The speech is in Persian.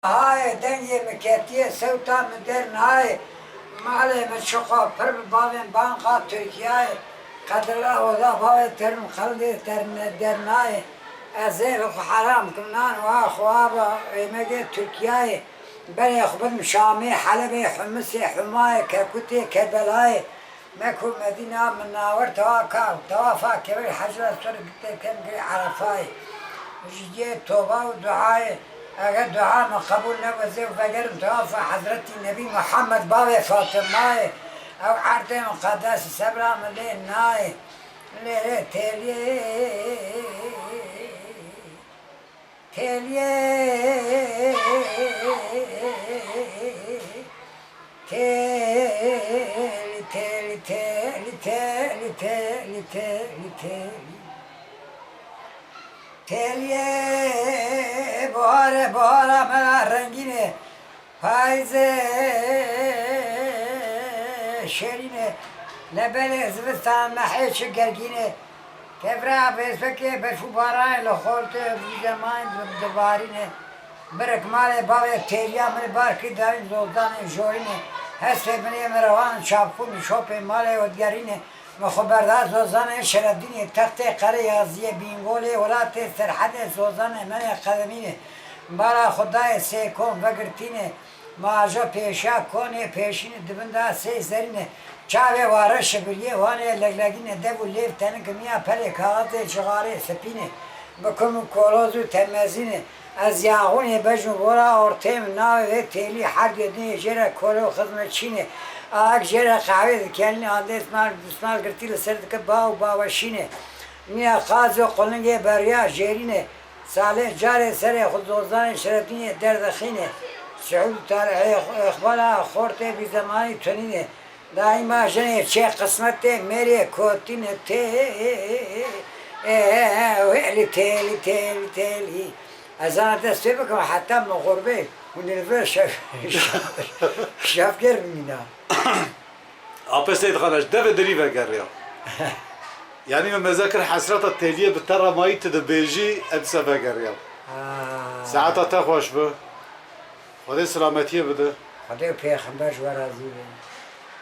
هاي دنيا مكاتية سوتا مدرن هاي مالي مشقة فرب بابين بانقا تركيا قدر الله وضاف هاي ترم خلدي ترن درن هاي أزيل حرام كمنان وأخوابا مجد تركيا بني أخبر شامي حلبي حمصي حماية كركوتي كربلاي ماكو مدينة من ناور توافا كبير حجرة صار كم عرفاي جيت توبة ودعاء اگر دعا ما قبول نبوزه و اگر توافى حضرت النبي محمد بابي فاطمه او عرض مقدس صبر من ناي ليه تليه تليه تلي تلي تلي تلي تلي تلي تلي تلیه باره من رنگینه پایزه شرینه لبل زبستان محیش گرگینه کبرا بیسبکه برفو بارای لخورته زمان دوبارینه برک مال باوی تلیا من بارکی دارین زودان جورینه هسته بنی مروان چاپون شوپ مال ودگرینه مخبردار زوزان شرفدینی تخت قره یازی بینگولی ولات سرحد زوزان من قدمینه برا خدای سیکون وگرتینه ماجا پیشا کنه پیشینه دبنده سی زرینه چاوه واره شبریه وانه لگلگینه دبو لیف تنکمیا پلی کاغذ چغاره سپینه بکم کولوزو تمزینه از یاغونی بجو برا ارتیم ناوه تیلی حد یدنی جره کولو خدمت چینه آگ جره قهوه کلنی آده اسمال گرتی لسرد که باوشینه نیا قاز و قلنگه بریا جرینه صالح جاره سر خودوزان شرفینه دردخینه سعود تاریخ اخبالا خورته بی زمانی تونینه دائما جنه چه قسمته میری کوتینه ویلی تیلی از آن دسته بکن حتی مغربه و نلوه شفگر بمینا أبى سيد خلاص ده دريبة قرية يعني من مذاكر حسرات التالية بترى ماي تدبيجي أدسا قرية ساعتها تخوش به خدي سلامتية بده خدي بيخمبر جوارا زيبه